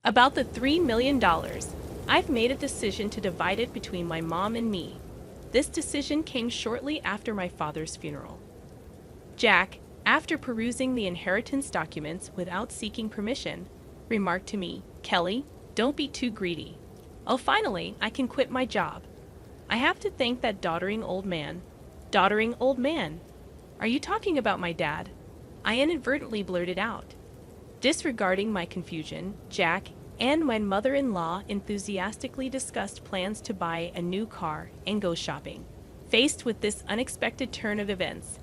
About the $3 million, I've made a decision to divide it between my mom and me. This decision came shortly after my father's funeral. Jack, after perusing the inheritance documents without seeking permission, remarked to me, "Kelly, don't be too greedy. Oh, finally, I can quit my job. I have to thank that doddering old man." Doddering old man? Are you talking about my dad? I inadvertently blurted out. Disregarding my confusion, Jack and my mother-in-law enthusiastically discussed plans to buy a new car and go shopping. Faced with this unexpected turn of events,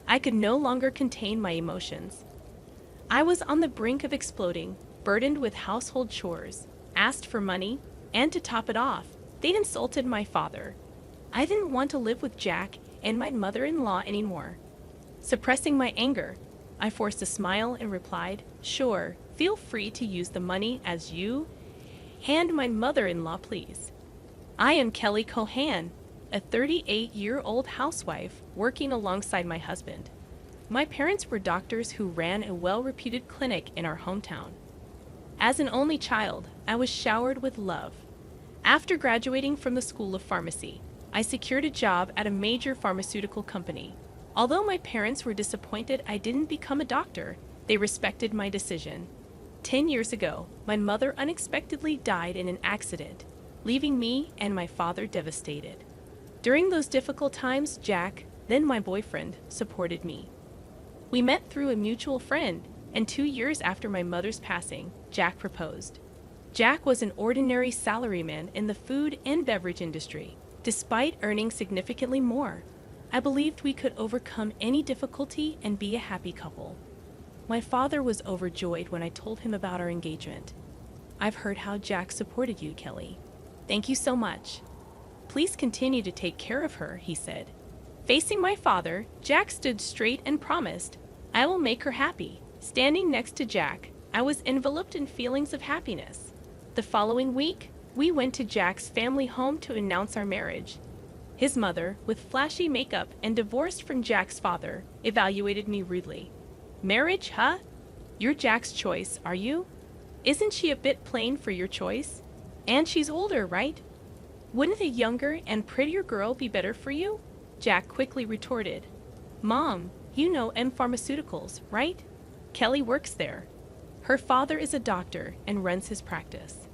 I could no longer contain my emotions. I was on the brink of exploding, burdened with household chores, asked for money, and to top it off, they'd insulted my father. I didn't want to live with Jack and my mother-in-law anymore. Suppressing my anger, I forced a smile and replied, "Sure, feel free to use the money as you and my mother-in-law please. I am Kelly Cohan, a 38-year-old housewife working alongside my husband. My parents were doctors who ran a well-reputed clinic in our hometown. As an only child, I was showered with love. After graduating from the School of Pharmacy, I secured a job at a major pharmaceutical company. Although my parents were disappointed I didn't become a doctor, they respected my decision. 10 years ago, my mother unexpectedly died in an accident, leaving me and my father devastated. During those difficult times, Jack, then my boyfriend, supported me. We met through a mutual friend, and 2 years after my mother's passing, Jack proposed. Jack was an ordinary salaryman in the food and beverage industry. Despite earning significantly more, I believed we could overcome any difficulty and be a happy couple. My father was overjoyed when I told him about our engagement. "I've heard how Jack supported you, Kelly. Thank you so much. Please continue to take care of her," he said. Facing my father, Jack stood straight and promised, "I will make her happy." Standing next to Jack, I was enveloped in feelings of happiness. The following week, we went to Jack's family home to announce our marriage. His mother, with flashy makeup and divorced from Jack's father, evaluated me rudely. "Marriage, huh? You're Jack's choice, are you? Isn't she a bit plain for your choice? And she's older, right? Wouldn't a younger and prettier girl be better for you?" Jack quickly retorted, "Mom, you know M Pharmaceuticals, right? Kelly works there. Her father is a doctor and runs his practice."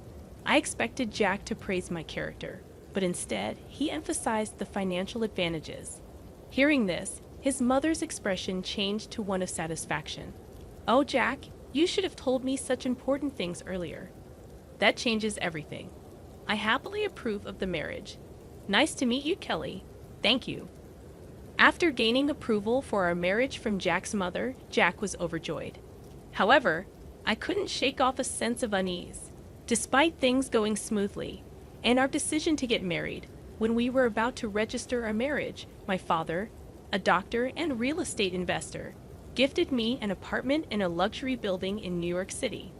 I expected Jack to praise my character, but instead, he emphasized the financial advantages. Hearing this, his mother's expression changed to one of satisfaction. "Oh, Jack, you should have told me such important things earlier. That changes everything. I happily approve of the marriage. Nice to meet you, Kelly. Thank you." After gaining approval for our marriage from Jack's mother, Jack was overjoyed. However, I couldn't shake off a sense of unease. Despite things going smoothly, and our decision to get married, when we were about to register our marriage, my father, a doctor and real estate investor, gifted me an apartment in a luxury building in New York City.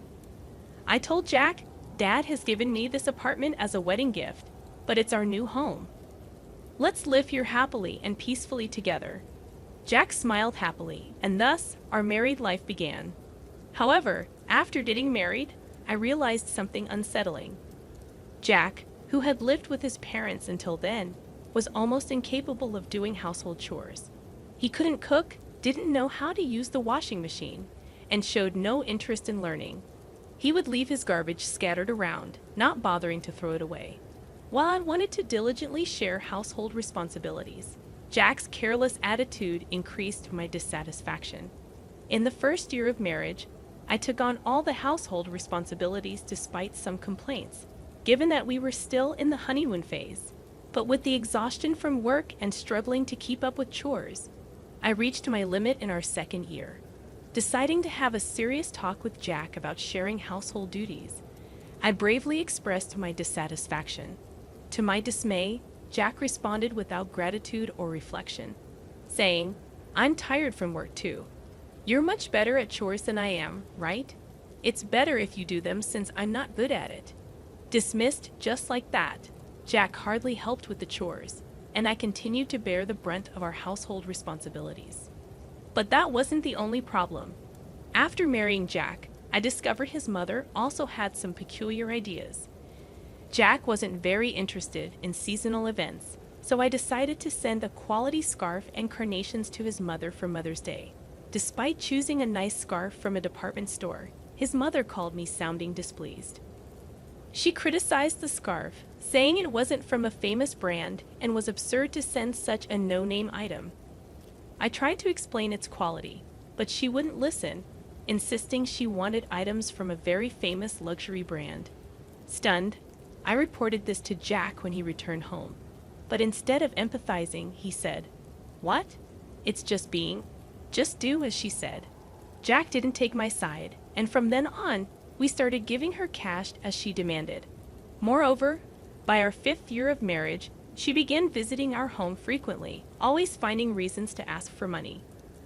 I told Jack, "Dad has given me this apartment as a wedding gift, but it's our new home. Let's live here happily and peacefully together." Jack smiled happily, and thus our married life began. However, after getting married, I realized something unsettling. Jack, who had lived with his parents until then, was almost incapable of doing household chores. He couldn't cook, didn't know how to use the washing machine, and showed no interest in learning. He would leave his garbage scattered around, not bothering to throw it away. While I wanted to diligently share household responsibilities, Jack's careless attitude increased my dissatisfaction. In the first year of marriage, I took on all the household responsibilities despite some complaints, given that we were still in the honeymoon phase. But with the exhaustion from work and struggling to keep up with chores, I reached my limit in our second year. Deciding to have a serious talk with Jack about sharing household duties, I bravely expressed my dissatisfaction. To my dismay, Jack responded without gratitude or reflection, saying, "I'm tired from work too. You're much better at chores than I am, right? It's better if you do them since I'm not good at it." Dismissed just like that, Jack hardly helped with the chores, and I continued to bear the brunt of our household responsibilities. But that wasn't the only problem. After marrying Jack, I discovered his mother also had some peculiar ideas. Jack wasn't very interested in seasonal events, so I decided to send a quality scarf and carnations to his mother for Mother's Day. Despite choosing a nice scarf from a department store, his mother called me sounding displeased. She criticized the scarf, saying it wasn't from a famous brand and was absurd to send such a no-name item. I tried to explain its quality, but she wouldn't listen, insisting she wanted items from a very famous luxury brand. Stunned, I reported this to Jack when he returned home. But instead of empathizing, he said, "What? It's just do as she said." Jack didn't take my side, and from then on, we started giving her cash as she demanded. Moreover, by our 5th year of marriage, she began visiting our home frequently, always finding reasons to ask for money.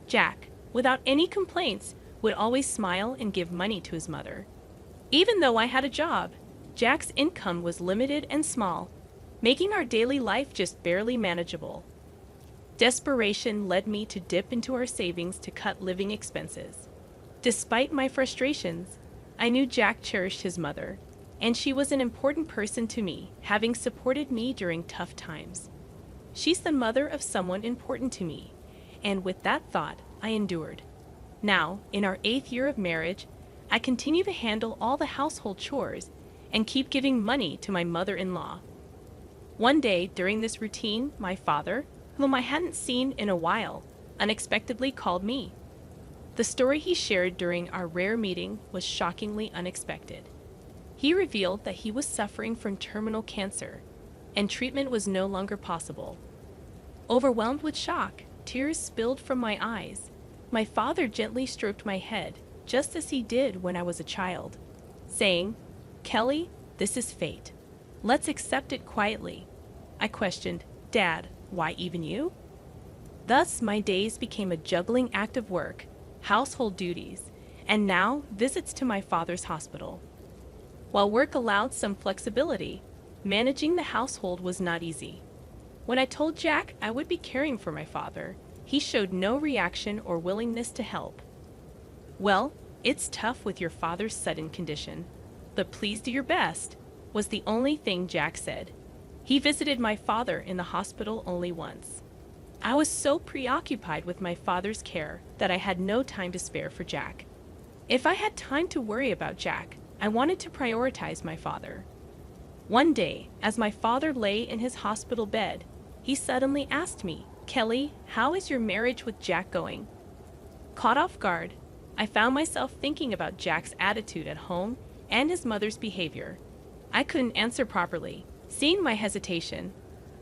Jack, without any complaints, would always smile and give money to his mother. Even though I had a job, Jack's income was limited and small, making our daily life just barely manageable. Desperation led me to dip into our savings to cut living expenses. Despite my frustrations, I knew Jack cherished his mother, and she was an important person to me, having supported me during tough times. She's the mother of someone important to me, and with that thought, I endured. Now, in our 8th year of marriage, I continue to handle all the household chores and keep giving money to my mother-in-law. One day during this routine, my father, whom I hadn't seen in a while, unexpectedly called me. The story he shared during our rare meeting was shockingly unexpected. He revealed that he was suffering from terminal cancer, and treatment was no longer possible. Overwhelmed with shock, tears spilled from my eyes. My father gently stroked my head, just as he did when I was a child, saying, "Kelly, this is fate. Let's accept it quietly." I questioned, "Dad, why even you?" Thus, my days became a juggling act of work, household duties, and now visits to my father's hospital. While work allowed some flexibility, managing the household was not easy. When I told Jack I would be caring for my father, he showed no reaction or willingness to help. "Well, it's tough with your father's sudden condition, but please do your best," was the only thing Jack said. He visited my father in the hospital only once. I was so preoccupied with my father's care that I had no time to spare for Jack. If I had time to worry about Jack, I wanted to prioritize my father. One day, as my father lay in his hospital bed, he suddenly asked me, "Kelly, how is your marriage with Jack going?" Caught off guard, I found myself thinking about Jack's attitude at home and his mother's behavior. I couldn't answer properly. Seeing my hesitation,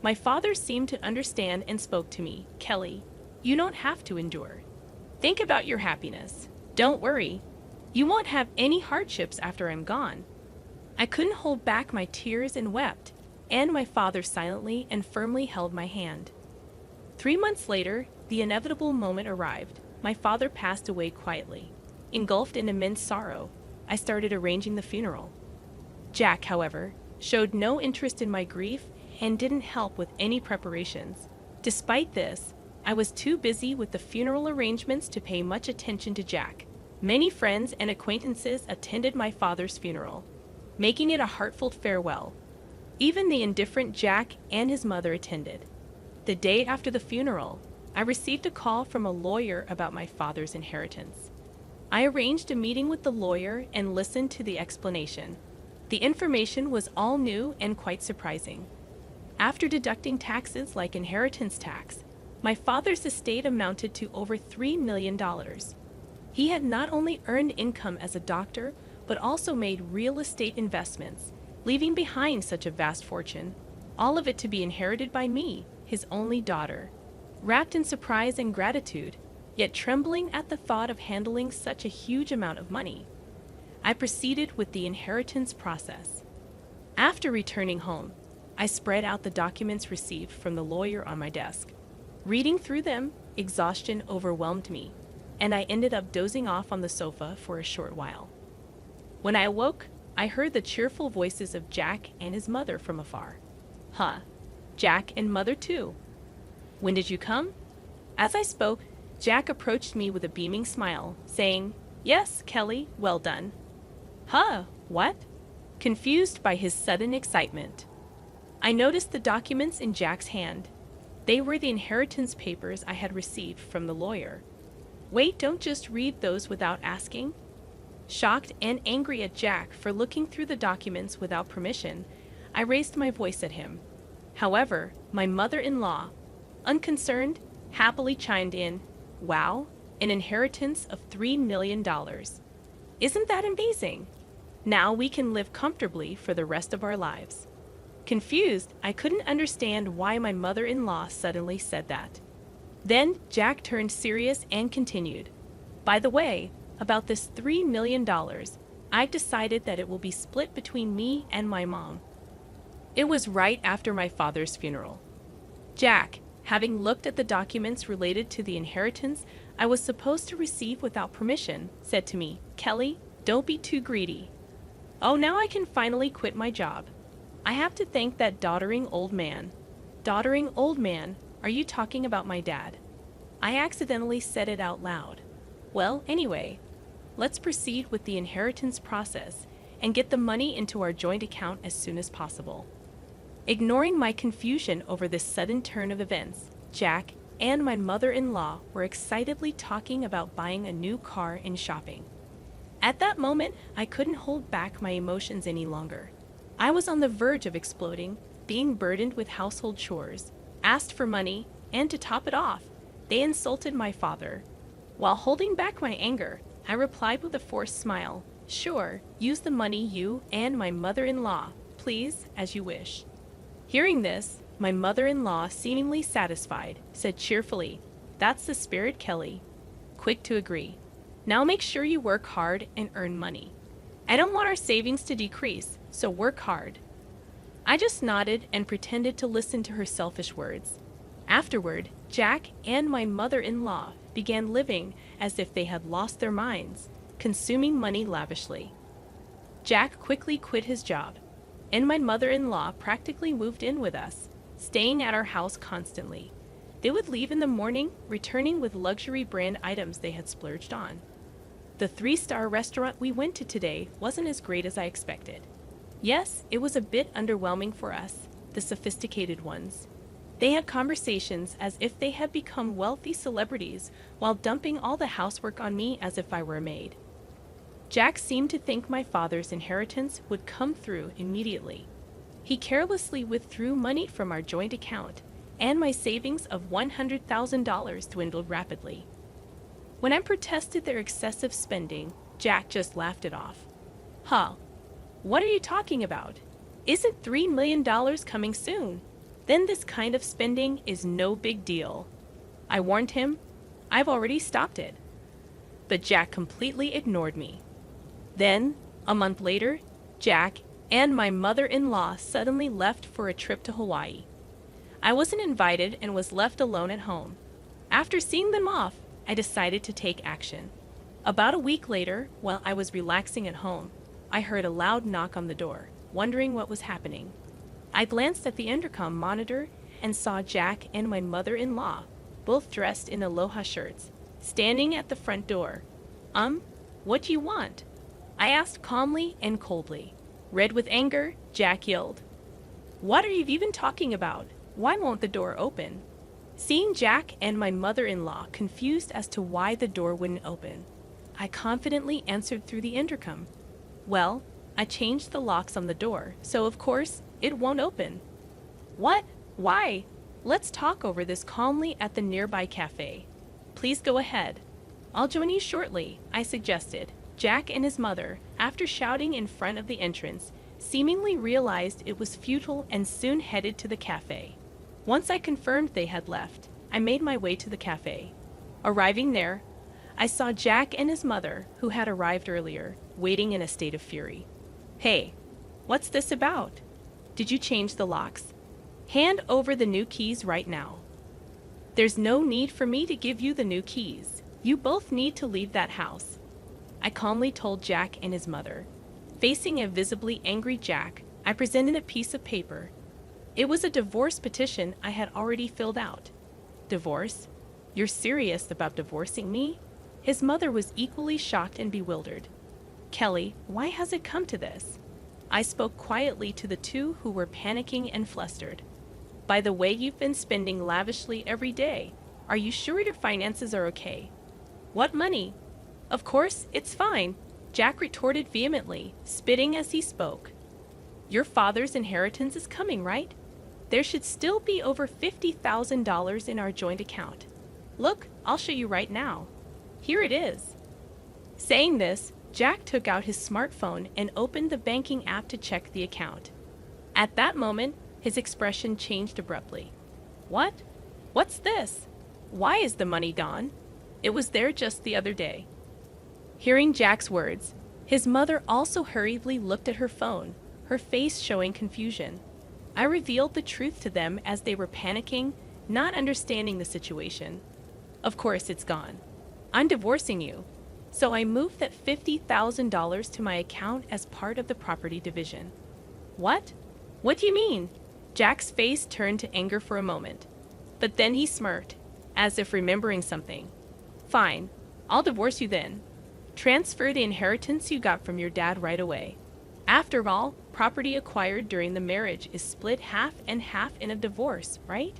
my father seemed to understand and spoke to me, "Kelly, you don't have to endure. Think about your happiness. Don't worry. You won't have any hardships after I'm gone." I couldn't hold back my tears and wept, and my father silently and firmly held my hand. 3 months later, the inevitable moment arrived. My father passed away quietly. Engulfed in immense sorrow, I started arranging the funeral. Jack, however, showed no interest in my grief and didn't help with any preparations. Despite this, I was too busy with the funeral arrangements to pay much attention to Jack. Many friends and acquaintances attended my father's funeral, making it a heartfelt farewell. Even the indifferent Jack and his mother attended. The day after the funeral, I received a call from a lawyer about my father's inheritance. I arranged a meeting with the lawyer and listened to the explanation. The information was all new and quite surprising. After deducting taxes like inheritance tax, my father's estate amounted to over $3 million. He had not only earned income as a doctor, but also made real estate investments, leaving behind such a vast fortune, all of it to be inherited by me, his only daughter. Wrapped in surprise and gratitude, yet trembling at the thought of handling such a huge amount of money, I proceeded with the inheritance process. After returning home, I spread out the documents received from the lawyer on my desk. Reading through them, exhaustion overwhelmed me, and I ended up dozing off on the sofa for a short while. When I awoke, I heard the cheerful voices of Jack and his mother from afar. "Huh, Jack and mother too. When did you come?" As I spoke, Jack approached me with a beaming smile, saying, "Yes, Kelly, well done. Huh, what? Confused by his sudden excitement, I noticed the documents in Jack's hand. They were the inheritance papers I had received from the lawyer. Wait, don't just read those without asking. Shocked and angry at Jack for looking through the documents without permission, I raised my voice at him. However, my mother-in-law, unconcerned, happily chimed in, "Wow, an inheritance of $3 million. Isn't that amazing? Now we can live comfortably for the rest of our lives." Confused, I couldn't understand why my mother-in-law suddenly said that. Then Jack turned serious and continued, "By the way, about this $3 million, I've decided that it will be split between me and my mom." It was right after my father's funeral. Jack, having looked at the documents related to the inheritance I was supposed to receive without permission, said to me, "Kelly, don't be too greedy." Oh, now I can finally quit my job. I have to thank that doddering old man. Doddering old man, are you talking about my dad? I accidentally said it out loud. Well, anyway, let's proceed with the inheritance process and get the money into our joint account as soon as possible. Ignoring my confusion over this sudden turn of events, Jack and my mother-in-law were excitedly talking about buying a new car and shopping. At that moment, I couldn't hold back my emotions any longer. I was on the verge of exploding, being burdened with household chores, asked for money, and to top it off, they insulted my father. While holding back my anger, I replied with a forced smile, "Sure, use the money you and my mother-in-law, please, as you wish." Hearing this, my mother-in-law, seemingly satisfied, said cheerfully, "That's the spirit, Kelly." Quick to agree. "Now make sure you work hard and earn money. I don't want our savings to decrease, so work hard." I just nodded and pretended to listen to her selfish words. Afterward, Jack and my mother-in-law began living as if they had lost their minds, consuming money lavishly. Jack quickly quit his job, and my mother-in-law practically moved in with us, staying at our house constantly. They would leave in the morning, returning with luxury brand items they had splurged on. The 3-star restaurant we went to today wasn't as great as I expected. Yes, it was a bit underwhelming for us, the sophisticated ones. They had conversations as if they had become wealthy celebrities while dumping all the housework on me as if I were a maid. Jack seemed to think my father's inheritance would come through immediately. He carelessly withdrew money from our joint account, and my savings of $100,000 dwindled rapidly. When I protested their excessive spending, Jack just laughed it off. "Huh, what are you talking about? Isn't $3 million coming soon? Then this kind of spending is no big deal." I warned him, "I've already stopped it." But Jack completely ignored me. Then, a month later, Jack and my mother-in-law suddenly left for a trip to Hawaii. I wasn't invited and was left alone at home. After seeing them off, I decided to take action. About a week later, while I was relaxing at home, I heard a loud knock on the door, wondering what was happening. I glanced at the intercom monitor and saw Jack and my mother-in-law, both dressed in aloha shirts, standing at the front door. What do you want?" I asked calmly and coldly. Red with anger, Jack yelled, "What are you even talking about? Why won't the door open?" Seeing Jack and my mother-in-law confused as to why the door wouldn't open, I confidently answered through the intercom, "Well, I changed the locks on the door, so of course, it won't open." "What? Why? Let's talk over this calmly at the nearby cafe." "Please go ahead. I'll join you shortly," I suggested. Jack and his mother, after shouting in front of the entrance, seemingly realized it was futile and soon headed to the cafe. Once I confirmed they had left, I made my way to the cafe. Arriving there, I saw Jack and his mother, who had arrived earlier, waiting in a state of fury. "Hey, what's this about? Did you change the locks? Hand over the new keys right now." "There's no need for me to give you the new keys. You both need to leave that house," I calmly told Jack and his mother. Facing a visibly angry Jack, I presented a piece of paper. It was a divorce petition I had already filled out. "Divorce? You're serious about divorcing me?" His mother was equally shocked and bewildered. Kelly, why has it come to this? I spoke quietly to the two who were panicking and flustered. By the way, you've been spending lavishly every day. Are you sure your finances are okay? What money? Of course, it's fine, Jack retorted vehemently, spitting as he spoke. Your father's inheritance is coming, right? There should still be over $50,000 in our joint account. Look, I'll show you right now. Here it is. Saying this, Jack took out his smartphone and opened the banking app to check the account. At that moment, his expression changed abruptly. What? What's this? Why is the money gone? It was there just the other day. Hearing Jack's words, his mother also hurriedly looked at her phone, her face showing confusion. I revealed the truth to them as they were panicking, not understanding the situation. Of course, it's gone. I'm divorcing you. So I moved that $50,000 to my account as part of the property division. What? What do you mean? Jack's face turned to anger for a moment. But then he smirked, as if remembering something. Fine, I'll divorce you then. Transfer the inheritance you got from your dad right away. After all, property acquired during the marriage is split half and half in a divorce, right?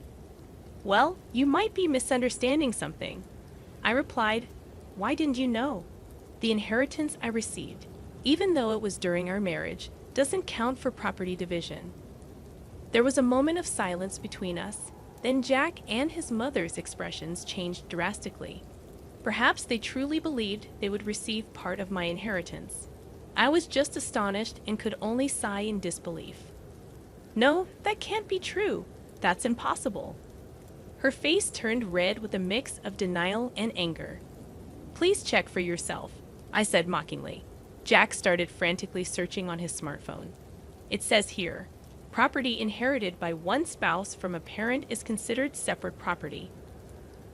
Well, you might be misunderstanding something. I replied, why didn't you know? The inheritance I received, even though it was during our marriage, doesn't count for property division. There was a moment of silence between us, then Jack and his mother's expressions changed drastically. Perhaps they truly believed they would receive part of my inheritance. I was just astonished and could only sigh in disbelief. No, that can't be true. That's impossible. Her face turned red with a mix of denial and anger. Please check for yourself, I said mockingly. Jack started frantically searching on his smartphone. It says here, property inherited by one spouse from a parent is considered separate property.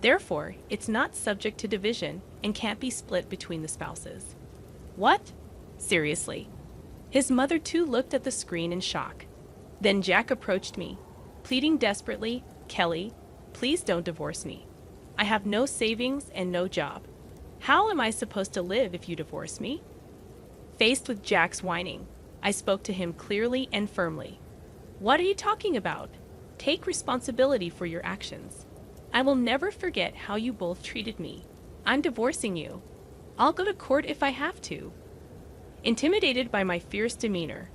Therefore, it's not subject to division and can't be split between the spouses. What? Seriously? His mother too looked at the screen in shock. Then Jack approached me, pleading desperately, Kelly, please don't divorce me. I have no savings and no job. How am I supposed to live if you divorce me? Faced with Jack's whining, I spoke to him clearly and firmly. What are you talking about? Take responsibility for your actions. I will never forget how you both treated me. I'm divorcing you. I'll go to court if I have to. Intimidated by my fierce demeanor,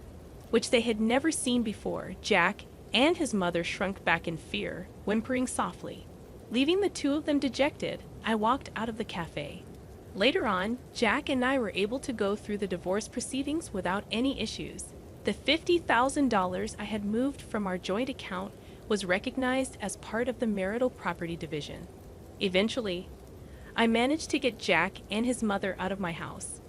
which they had never seen before, Jack and his mother shrunk back in fear, whimpering softly. Leaving the two of them dejected, I walked out of the cafe. Later on, Jack and I were able to go through the divorce proceedings without any issues. The $50,000 I had moved from our joint account was recognized as part of the marital property division. Eventually, I managed to get Jack and his mother out of my house.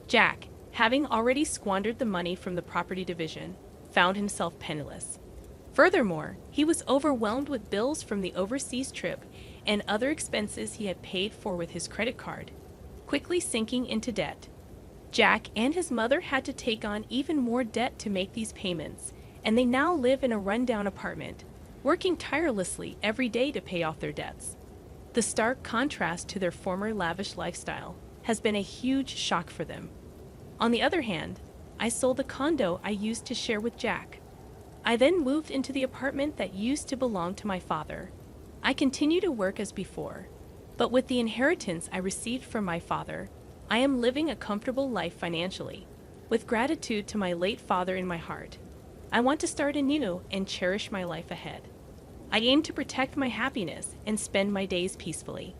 Jack, having already squandered the money from the property division, found himself penniless. Furthermore, he was overwhelmed with bills from the overseas trip and other expenses he had paid for with his credit card, quickly sinking into debt. Jack and his mother had to take on even more debt to make these payments, and they now live in a rundown apartment, working tirelessly every day to pay off their debts. The stark contrast to their former lavish lifestyle has been a huge shock for them. On the other hand, I sold the condo I used to share with Jack. I then moved into the apartment that used to belong to my father. I continue to work as before, but with the inheritance I received from my father, I am living a comfortable life financially, with gratitude to my late father in my heart. I want to start anew and cherish my life ahead. I aim to protect my happiness and spend my days peacefully.